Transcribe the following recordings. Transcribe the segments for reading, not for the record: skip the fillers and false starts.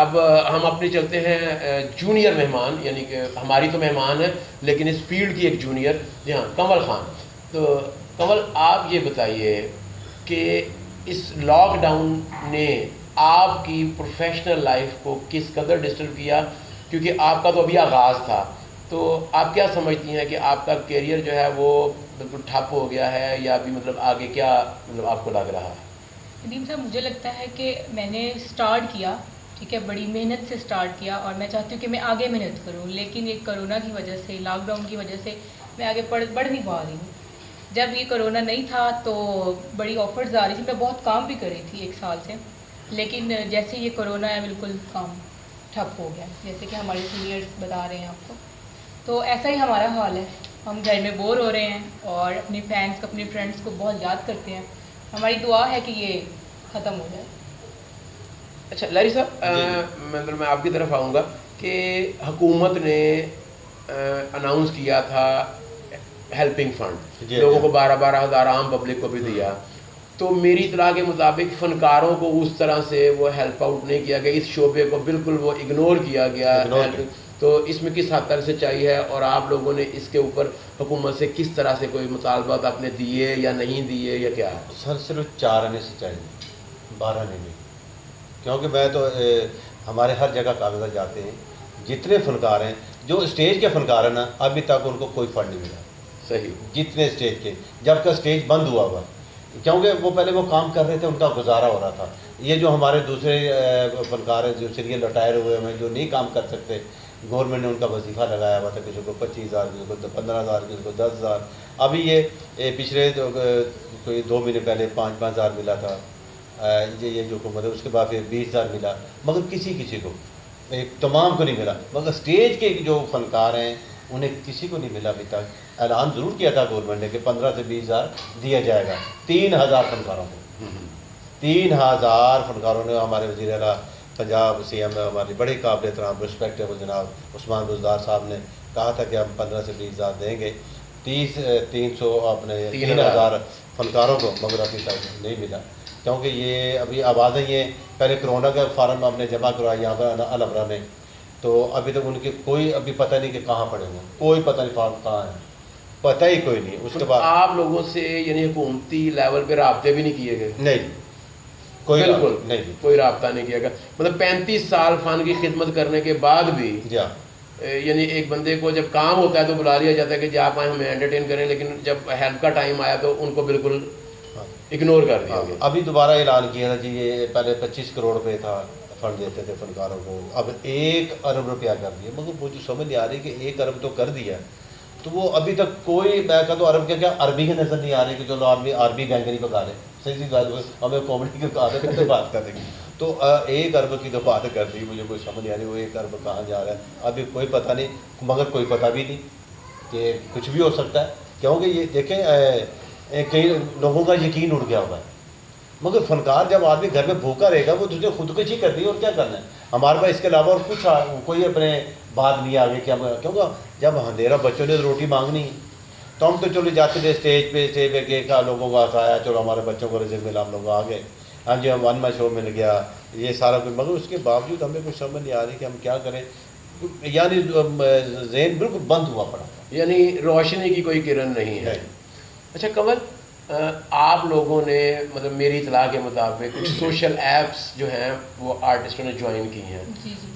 اب ہم اپنے چلتے ہیں جونیئر مہمان، یعنی کہ ہماری تو مہمان ہے لیکن اس فیلڈ کی ایک جونیئر، جی ہاں کنول خان. تو کنول آپ یہ بتائیے کہ اس لاک ڈاؤن نے آپ کی پروفیشنل لائف کو کس قدر ڈسٹرب کیا، کیونکہ آپ کا تو ابھی آغاز تھا، تو آپ کیا سمجھتی ہیں کہ آپ کا کیریئر جو ہے وہ بالکل ٹھپ ہو گیا ہے یا ابھی مطلب آگے کیا مطلب آپ کو لگ رہا ہے؟ ندیم صاحب مجھے لگتا ہے کہ میں نے اسٹارٹ کیا، ٹھیک ہے، بڑی محنت سے اسٹارٹ کیا اور میں چاہتی ہوں کہ میں آگے محنت کروں، لیکن یہ کرونا کی وجہ سے، لاک ڈاؤن کی وجہ سے میں آگے بڑھ نہیں پا رہی ہوں. جب یہ کرونا نہیں تھا تو بڑی آفرز آ رہی تھی، میں بہت کام بھی کر رہی تھی 1 سال سے، لیکن جیسے یہ کرونا ہے بالکل کام ٹھپ ہو گیا، جیسے کہ ہمارے سینئرس بتا رہے ہیں آپ کو. تو ایسا ہی ہمارا حال ہے، ہم گھر میں بور ہو رہے ہیں اور اپنے فینس کو، اپنے فرینڈس کو بہت یاد کرتے ہیں. ہماری دعا ہے کہ یہ ختم ہو جائے. اچھا لہری صاحب، مطلب میں آپ کی طرف آؤں گا کہ حکومت نے اناؤنس کیا تھا ہیلپنگ فنڈ، لوگوں کو 12,000 عام پبلک کو بھی دیا، تو میری اطلاع کے مطابق فنکاروں کو اس طرح سے وہ ہیلپ آؤٹ نہیں کیا گیا، اس شعبے کو بالکل وہ اگنور کیا گیا. تو اس میں کس حد تک سچائی ہے اور آپ لوگوں نے اس کے اوپر حکومت سے کس طرح سے کوئی مطالبات آپ نے دیے یا نہیں دیے یا کیا ہے؟ سر صرف 4 آنے سچائی، 12 نہیں، کیونکہ میں تو ہمارے ہر جگہ کاغذات جاتے ہیں، جتنے فنکار ہیں، جو اسٹیج کے فنکار ہیں نا، ابھی تک ان کو کوئی فنڈ نہیں ملا. صحیح. جتنے اسٹیج کے، جب کا اسٹیج بند ہوا ہوا، کیونکہ وہ پہلے وہ کام کر رہے تھے، ان کا گزارا ہو رہا تھا. یہ جو ہمارے دوسرے فنکار ہیں جو سیریل ریٹائر ہوئے ہیں، جو نہیں کام کر سکتے، گورنمنٹ نے ان کا وظیفہ لگایا ہوا تھا، کسی کو 25,000، کسی کو 15,000، کسی کو 10,000. ابھی یہ پچھلے کوئی 2 مہینے پہلے 5,000 ملا تھا یہ جو حکومت ہے. اس کے بعد پھر 20,000 ملا، مگر کسی کو تمام کو نہیں ملا. مگر اسٹیج کے جو فنکار ہیں انہیں کسی کو نہیں ملا ابھی تک. اعلان ضرور کیا تھا گورنمنٹ نے کہ 15 سے 20,000 دیا جائے گا 3,000 فنکاروں کو. 3,000 فنکاروں نے. ہمارے وزیر اعلیٰ پنجاب سی ایم ہمارے بڑے قابل احترام رسپیکٹیبل جناب عثمان بزدار صاحب نے کہا تھا کہ ہم 15 سے 20,000 دیں گے 3,000 فنکاروں کو، مگر ابھی تک نہیں ملا. کیونکہ یہ ابھی آوازیں یہ پہلے کرونا کا فارم ہم نے جمع کروایا یہاں پر الابرا میں، تو ابھی تک ان کے کوئی ابھی پتہ نہیں کہ کہاں پڑے ہوئے، کوئی پتہ نہیں فارم کہاں ہے، پتہ ہی کوئی نہیں. اس کے بعد آپ لوگوں سے یعنی حکومتی لیول پہ رابطے بھی نہیں کیے گئے؟ نہیں، کوئی بالکل نہیں، کوئی رابطہ نہیں کیا گیا. مطلب 35 سال فن کی خدمت کرنے کے بعد بھی یعنی ایک بندے کو جب کام ہوتا ہے تو بلا لیا جاتا ہے کہ جی آپ آئیں ہمیں انٹرٹین کریں، لیکن جب ہیلپ کا ٹائم آیا تو ان کو بالکل اگنور کر دیا گیا. ابھی دوبارہ اعلان کیا تھا جی، یہ پہلے 25 کروڑ روپے تھا فنڈ دیتے تھے فنکاروں کو، اب 1 ارب روپیہ کر دیا. مگر مجھے سمجھ نہیں آ رہی کہ 1 ارب تو کر دیا تو وہ ابھی تک کوئی، میں کہا تو ارب کیا عربی کے نظر نہیں آ رہی کہ چلو آدمی عربی گینگ نہیں پکا رہے. صحیح بات، ہمیں کامیڈی کے کہا تھا بات کر دیں گے، تو 1 ارب کی تو بات کر دی. مجھے کوئی سمجھ نہیں آ رہی وہ 1 ارب کہاں جا رہا ہے، ابھی کوئی پتہ نہیں. مگر کوئی پتہ بھی نہیں کہ کچھ بھی ہو سکتا ہے، کیونکہ یہ دیکھیں کئی لوگوں کا یقین اڑ گیا ہوا ہے. مگر فنکار جب آدمی گھر میں بھوکا رہے گا وہ تجھے خودکشی کرنی ہے، اور کیا کرنا ہے. ہمارے پاس اس کے علاوہ اور کچھ کوئی اپنے بات نہیں آگے کہ ہم، کیونکہ جب اندھیرا بچوں نے روٹی مانگنی تو ہم تو چلو جاتے تھے اسٹیج پہ کہ لوگوں کو ہنسایا، چلو ہمارے بچوں کو رزق ملا، ہم لوگ آ گئے. ہاں جی، ہم 1 شو مل گیا، یہ سارا کچھ. مگر اس کے باوجود ہمیں کچھ سمجھ نہیں آ رہی کہ ہم کیا کریں. یعنی ذہن بالکل بند ہوا پڑا، یعنی روشنی کی کوئی کرن نہیں ہے. اچھا کنول، آپ لوگوں نے مطلب میری اطلاع کے مطابق کچھ سوشل ایپس جو ہیں وہ آرٹسٹوں نے جوائن کی ہیں،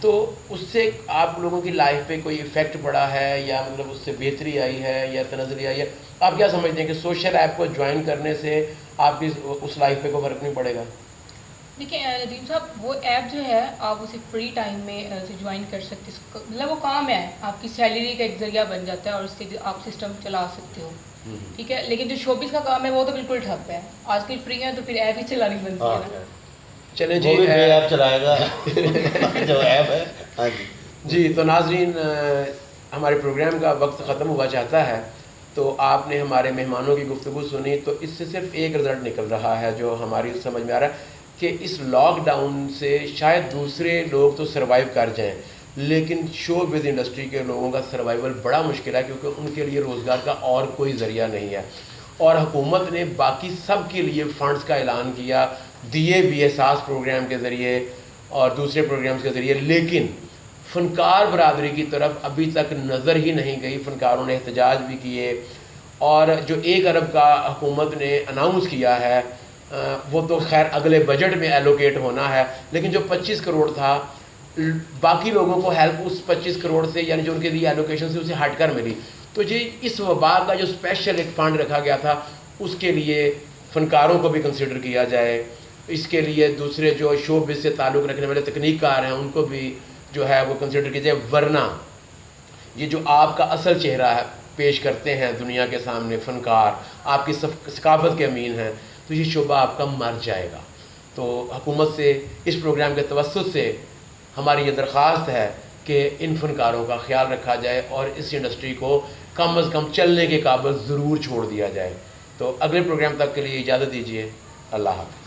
تو اس سے آپ لوگوں کی لائف پہ کوئی ایفیکٹ پڑا ہے یا مطلب اس سے بہتری آئی ہے یا تنزلی آئی ہے؟ آپ کیا سمجھتے ہیں کہ سوشل ایپ کو جوائن کرنے سے آپ کی اس لائف پہ کوئی فرق نہیں پڑے گا؟ دیکھیں ندیم صاحب، وہ ایپ جو ہے آپ اسے فری ٹائم میں جوائن کر سکتے، مطلب وہ کام ہے، آپ کی سیلری کا ایک ذریعہ بن جاتا ہے اور اس سے آپ سسٹم چلا سکتے ہو، ٹھیک ہے. لیکن جو شوبز کا کام ہے وہ تو بالکل ٹھپ ہے. آج کل فری ہے تو پھر ایپ ہی چلانی بنتی ہے نا. چلیں جی، ایپ چلائے گا جو ایپ ہے. ہاں جی، تو ناظرین ہمارے پروگرام کا وقت ختم ہوا چاہتا ہے، تو آپ نے ہمارے مہمانوں کی گفتگو سنی، تو اس سے صرف ایک رزلٹ نکل رہا ہے جو ہماری سمجھ میں آ رہا ہے کہ اس لاک ڈاؤن سے شاید دوسرے لوگ تو سروائیو کر جائیں، لیکن شو بز انڈسٹری کے لوگوں کا سروائیول بڑا مشکل ہے، کیونکہ ان کے لیے روزگار کا اور کوئی ذریعہ نہیں ہے. اور حکومت نے باقی سب کے لیے فنڈز کا اعلان کیا، دیے بھی احساس پروگرام کے ذریعے، اور دوسرے پروگرامز کے ذریعے، لیکن فنکار برادری کی طرف ابھی تک نظر ہی نہیں گئی۔ فنکاروں نے احتجاج بھی کیے، اور جو 1 ارب کا حکومت نے اناؤنس کیا ہے وہ تو خیر اگلے بجٹ میں ایلوکیٹ ہونا ہے، لیکن جو 25 کروڑ تھا باقی لوگوں کو ہیلپ اس 25 کروڑ سے، یعنی جو ان کے لیے ایلوکیشن سے اسے ہٹ کر ملی۔ تو جی اس وبا کا جو اسپیشل ایک فنڈ رکھا گیا تھا اس کے لیے فنکاروں کو بھی کنسیڈر کیا جائے، اس کے لیے دوسرے جو شو بز سے تعلق رکھنے والے تکنیک کار ہیں ان کو بھی جو ہے وہ کنسیڈر کیا جائے، ورنہ یہ جو آپ کا اصل چہرہ ہے پیش کرتے ہیں دنیا کے سامنے فنکار، آپ کی ثقافت کے امین ہیں، تو یہ شعبہ آپ کا مر جائے گا۔ تو حکومت سے اس پروگرام کے توسط سے ہماری یہ درخواست ہے کہ ان فنکاروں کا خیال رکھا جائے اور اس انڈسٹری کو کم از کم چلنے کے قابل ضرور چھوڑ دیا جائے۔ تو اگلے پروگرام تک کے لیے اجازت دیجیے، اللہ حافظ۔